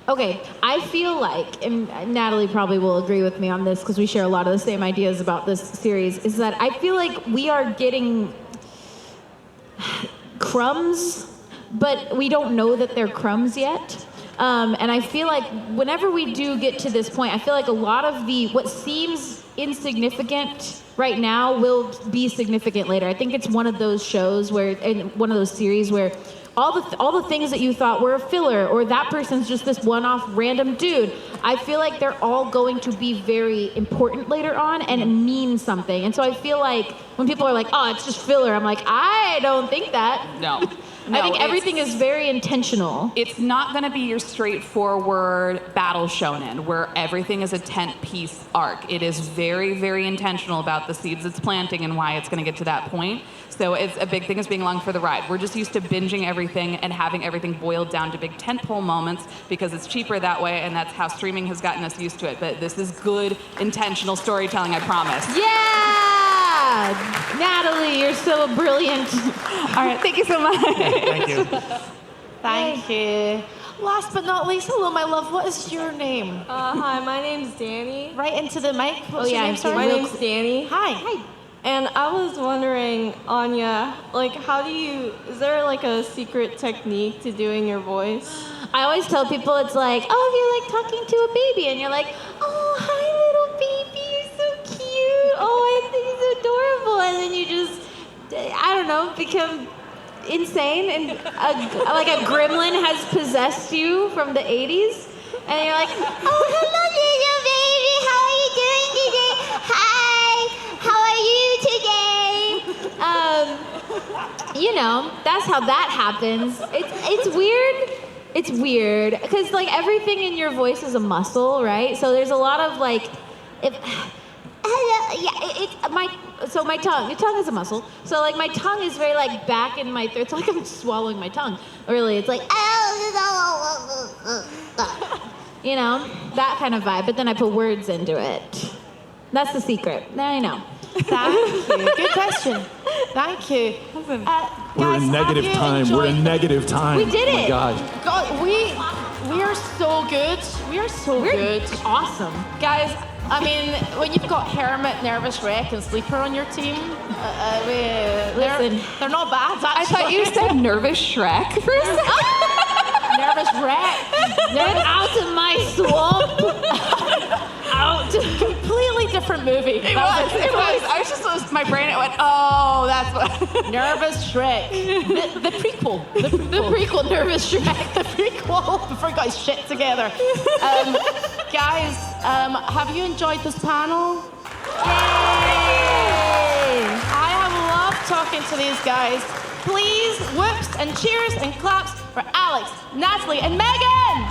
Okay, I feel like, and Natalie probably will agree with me on this because we share a lot of the same ideas about this series, is that I feel like we are getting crumbs, but we don't know that they're crumbs yet. And I feel like whenever we do get to this point, I feel like a lot of what seems insignificant right now will be significant later. I think it's one of those shows and one of those series where all the things that you thought were a filler, or that person's just this one-off random dude, I feel like they're all going to be very important later on and mean something. And so I feel like when people are like, oh, it's just filler, I'm like, I don't think that. No. I think everything is very intentional. It's not going to be your straightforward battle shonen where everything is a 10-piece arc. It is very, very intentional about the seeds it's planting and why it's going to get to that point. So it's a big thing is being along for the ride. We're just used to binging everything and having everything boiled down to big tentpole moments because it's cheaper that way, and that's how streaming has gotten us used to it. But this is good, intentional storytelling, I promise. Yeah! Natalie, you're so brilliant. All right, thank you so much. Thank you. Thank you. Last but not least, hello, my love. What is your name? Hi, my name's Danny. Right into the mic. What's your name, sorry? My name's Danny. Hi. And I was wondering, Anya, like, is there like a secret technique to doing your voice? I always tell people it's like, oh, you're like talking to a baby, and you're like, oh, hi, little baby, you're so cute. Oh, I think he's adorable. And then you just, I don't know, become insane, and like a gremlin has possessed you from the 80s, and you're like, oh, hello, little baby, how are you doing today? Hi, how are you today? You know, that's how that happens. It's weird. It's weird because like everything in your voice is a muscle, right? So there's a lot of like, so my tongue. Your tongue is a muscle. So like my tongue is very like back in my throat. It's like I'm swallowing my tongue. Really, it's like you know, that kind of vibe. But then I put words into it. That's the secret. Now you know. Thank you. Good question. Thank you. We're Guys, in negative have you time. We're in enjoyed- negative time. We did Oh my it. God. God, we are so good. We are so good. Awesome. Guys, I mean, when you've got Hermit, Nervous Wreck, and Sleeper on your team, they're not bad, I actually. thought you said Nervous Shrek for a second. Nervous Wreck. Get out of my swamp. Out. Completely different movie. It was. I was just, my brain, it went, oh, that's what. Nervous Shrek. The prequel. The prequel, Nervous Shrek. The prequel before he got his shit together. Guys, have you enjoyed this panel? Yay! I have loved talking to these guys. Please, whoops and cheers and claps for Alex, Natalie, and Megan!